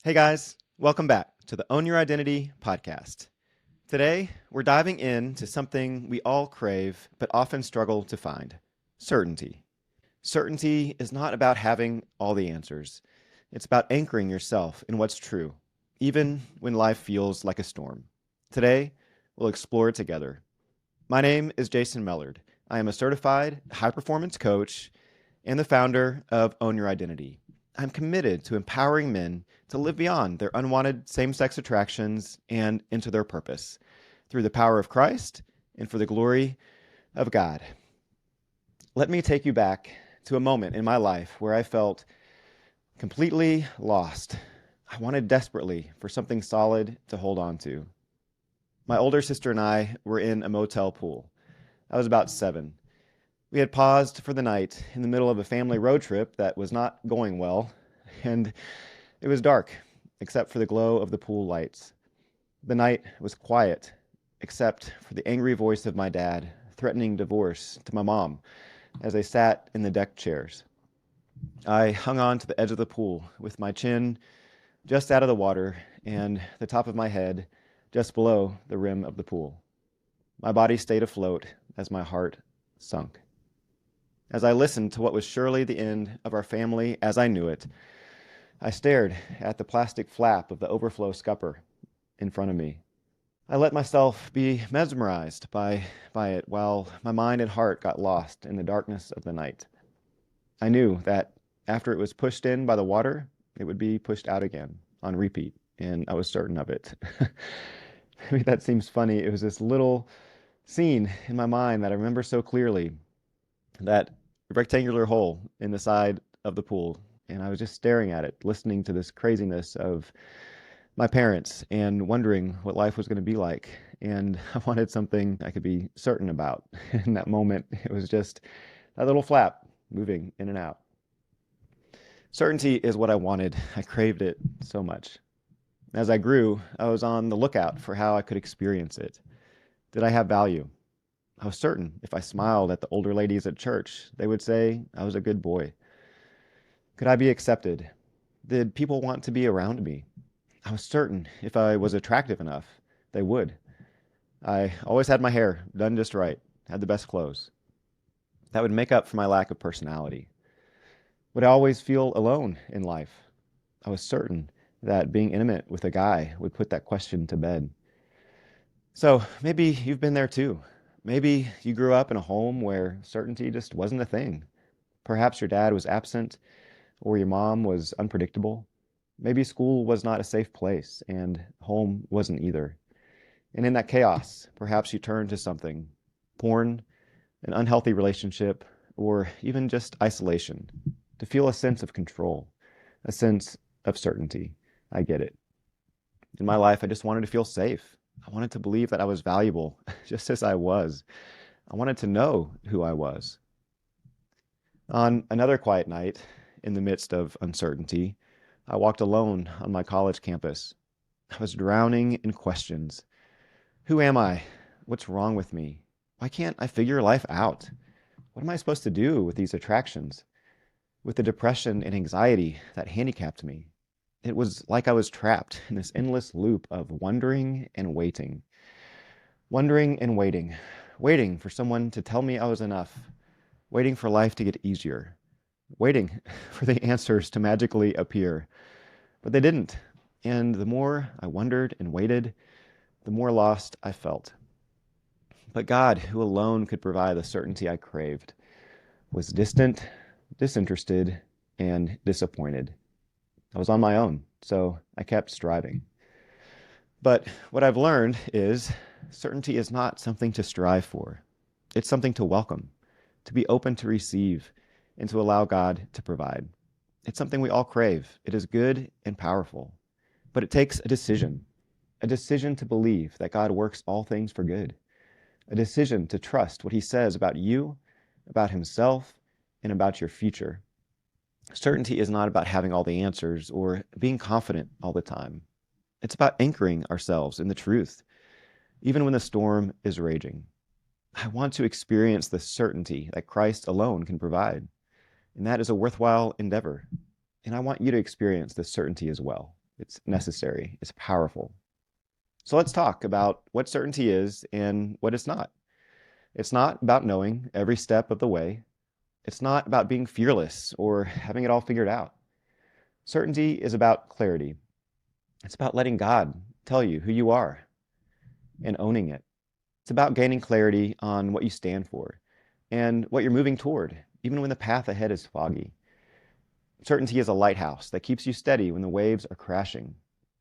Hey guys, welcome back to the Own Your Identity podcast. Today, we're diving into something we all crave but often struggle to find: certainty. Certainty is not about having all the answers, it's about anchoring yourself in what's true, even when life feels like a storm. Today, we'll explore it together. My name is Jason Mellard. I am a certified high performance coach and the founder of Own Your Identity. I'm committed to empowering men to live beyond their unwanted same sex attractions and into their purpose through the power of Christ and for the glory of God. Let me take you back to a moment in my life where I felt completely lost. I wanted desperately for something solid to hold on to. My older sister and I were in a motel pool. I was about 7. We had paused for the night in the middle of a family road trip that was not going well, and it was dark, except for the glow of the pool lights. The night was quiet, except for the angry voice of my dad threatening divorce to my mom as they sat in the deck chairs. I hung on to the edge of the pool with my chin just out of the water and the top of my head just below the rim of the pool. My body stayed afloat as my heart sunk. As I listened to what was surely the end of our family as I knew it, I stared at the plastic flap of the overflow scupper in front of me. I let myself be mesmerized by it while my mind and heart got lost in the darkness of the night. I knew that after it was pushed in by the water, it would be pushed out again on repeat, and I was certain of it. Maybe that seems funny. It was this little scene in my mind that I remember so clearly, that rectangular hole in the side of the pool. And I was just staring at it, listening to this craziness of my parents and wondering what life was going to be like. And I wanted something I could be certain about. In that moment, it was just that little flap moving in and out. Certainty is what I wanted. I craved it so much. As I grew, I was on the lookout for how I could experience it. Did I have value? I was certain if I smiled at the older ladies at church, they would say I was a good boy. Could I be accepted? Did people want to be around me? I was certain if I was attractive enough, they would. I always had my hair done just right, had the best clothes. That would make up for my lack of personality. Would I always feel alone in life? I was certain that being intimate with a guy would put that question to bed. So maybe you've been there too. Maybe you grew up in a home where certainty just wasn't a thing. Perhaps your dad was absent or your mom was unpredictable. Maybe school was not a safe place and home wasn't either. And in that chaos, perhaps you turned to something: porn, an unhealthy relationship, or even just isolation, to feel a sense of control, a sense of certainty. I get it. In my life, I just wanted to feel safe. I wanted to believe that I was valuable just as I was. I wanted to know who I was. On another quiet night, in the midst of uncertainty, I walked alone on my college campus. I was drowning in questions. Who am I? What's wrong with me? Why can't I figure life out? What am I supposed to do with these attractions? With the depression and anxiety that handicapped me? It was like I was trapped in this endless loop of wondering and waiting. Wondering and waiting. Waiting for someone to tell me I was enough. Waiting for life to get easier. Waiting for the answers to magically appear. But they didn't. And the more I wondered and waited, the more lost I felt. But God, who alone could provide the certainty I craved, was distant, disinterested, and disappointed. I was on my own, so I kept striving. But what I've learned is certainty is not something to strive for. It's something to welcome, to be open to receive, and to allow God to provide. It's something we all crave. It is good and powerful. But it takes a decision to believe that God works all things for good, a decision to trust what he says about you, about himself, and about your future. Certainty is not about having all the answers or being confident all the time. It's about anchoring ourselves in the truth, even when the storm is raging. I want to experience the certainty that Christ alone can provide, and that is a worthwhile endeavor. And I want you to experience this certainty as well. It's necessary. It's powerful. So let's talk about what certainty is and what it's not. It's not about knowing every step of the way. It's not about being fearless or having it all figured out. Certainty is about clarity. It's about letting God tell you who you are and owning it. It's about gaining clarity on what you stand for and what you're moving toward, even when the path ahead is foggy. Certainty is a lighthouse that keeps you steady when the waves are crashing.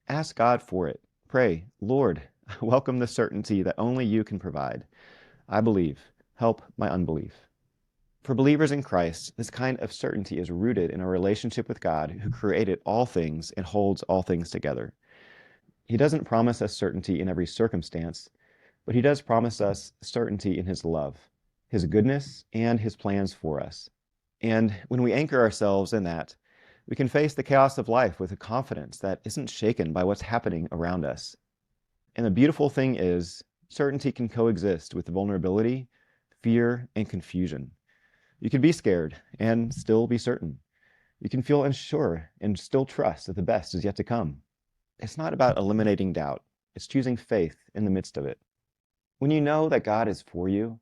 Ask God for it. Pray, Lord, welcome the certainty that only you can provide. I believe. Help my unbelief. For believers in Christ, this kind of certainty is rooted in a relationship with God who created all things and holds all things together. He doesn't promise us certainty in every circumstance, but he does promise us certainty in his love, his goodness, and his plans for us. And when we anchor ourselves in that, we can face the chaos of life with a confidence that isn't shaken by what's happening around us. And the beautiful thing is, certainty can coexist with vulnerability, fear, and confusion. You can be scared and still be certain. You can feel unsure and still trust that the best is yet to come. It's not about eliminating doubt. It's choosing faith in the midst of it. When you know that God is for you,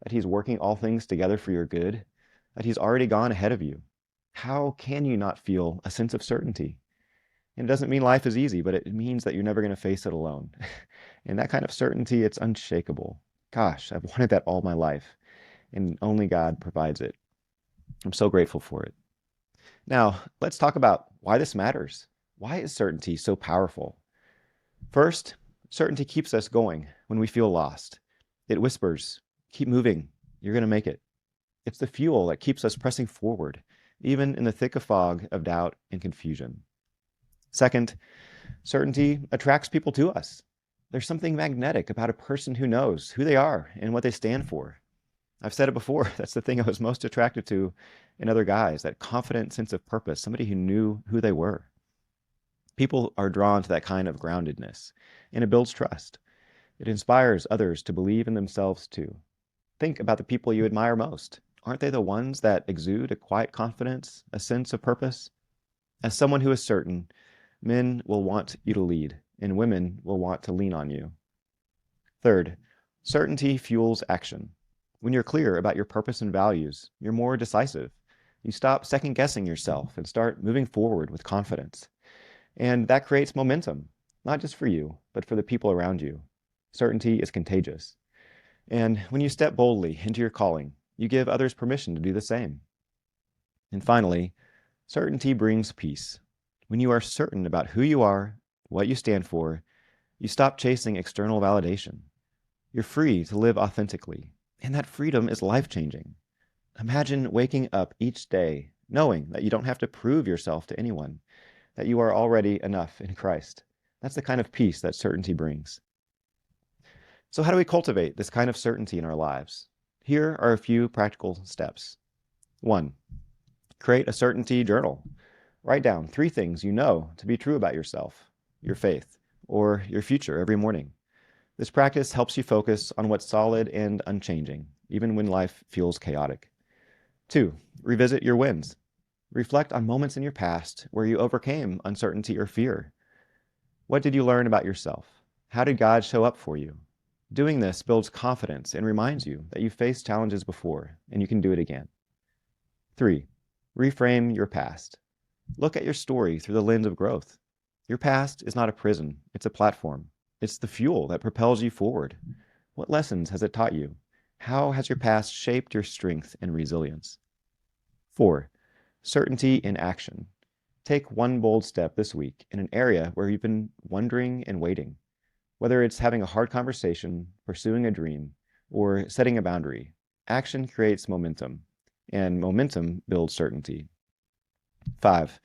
that he's working all things together for your good, that he's already gone ahead of you, how can you not feel a sense of certainty? And it doesn't mean life is easy, but it means that you're never going to face it alone. And that kind of certainty, it's unshakable. Gosh, I've wanted that all my life, and only God provides it. I'm so grateful for it. Now, let's talk about why this matters. Why is certainty so powerful? First, certainty keeps us going when we feel lost. It whispers, keep moving, you're going to make it. It's the fuel that keeps us pressing forward, even in the thick of fog of doubt and confusion. Second, certainty attracts people to us. There's something magnetic about a person who knows who they are and what they stand for. I've said it before, that's the thing I was most attracted to in other guys, that confident sense of purpose, somebody who knew who they were. People are drawn to that kind of groundedness, and it builds trust. It inspires others to believe in themselves too. Think about the people you admire most. Aren't they the ones that exude a quiet confidence, a sense of purpose? As someone who is certain, men will want you to lead, and women will want to lean on you. Third, certainty fuels action. When you're clear about your purpose and values, you're more decisive. You stop second-guessing yourself and start moving forward with confidence. And that creates momentum, not just for you, but for the people around you. Certainty is contagious. And when you step boldly into your calling, you give others permission to do the same. And finally, certainty brings peace. When you are certain about who you are, what you stand for, you stop chasing external validation. You're free to live authentically, and that freedom is life-changing. Imagine waking up each day knowing that you don't have to prove yourself to anyone, that you are already enough in Christ. That's the kind of peace that certainty brings. So how do we cultivate this kind of certainty in our lives? Here are a few practical steps. 1, create a certainty journal. Write down 3 things you know to be true about yourself, your faith, or your future every morning. This practice helps you focus on what's solid and unchanging, even when life feels chaotic. 2, revisit your wins. Reflect on moments in your past where you overcame uncertainty or fear. What did you learn about yourself? How did God show up for you? Doing this builds confidence and reminds you that you faced challenges before and you can do it again. 3, reframe your past. Look at your story through the lens of growth. Your past is not a prison, it's a platform. It's the fuel that propels you forward. What lessons has it taught you? How has your past shaped your strength and resilience? 4, certainty in action. Take one bold step this week in an area where you've been wondering and waiting. Whether it's having a hard conversation, pursuing a dream, or setting a boundary, action creates momentum, and momentum builds certainty. 5,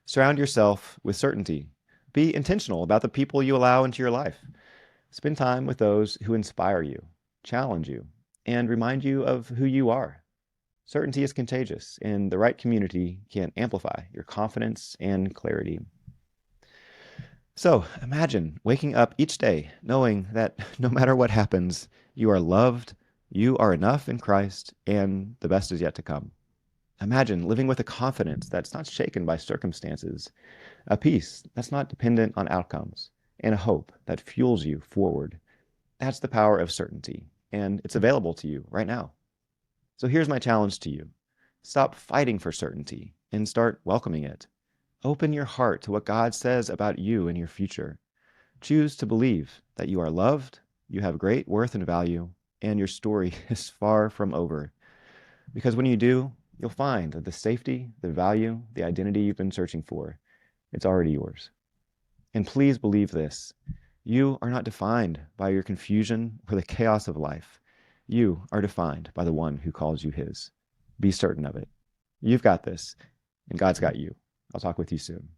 surround yourself with certainty. Be intentional about the people you allow into your life. Spend time with those who inspire you, challenge you, and remind you of who you are. Certainty is contagious, and the right community can amplify your confidence and clarity. So imagine waking up each day knowing that no matter what happens, you are loved, you are enough in Christ, and the best is yet to come. Imagine living with a confidence that's not shaken by circumstances, a peace that's not dependent on outcomes, and a hope that fuels you forward. That's the power of certainty, and it's available to you right now. So here's my challenge to you. Stop fighting for certainty and start welcoming it. Open your heart to what God says about you and your future. Choose to believe that you are loved, you have great worth and value, and your story is far from over. Because when you do, you'll find that the safety, the value, the identity you've been searching for, it's already yours. And please believe this. You are not defined by your confusion or the chaos of life. You are defined by the one who calls you his. Be certain of it. You've got this, and God's got you. I'll talk with you soon.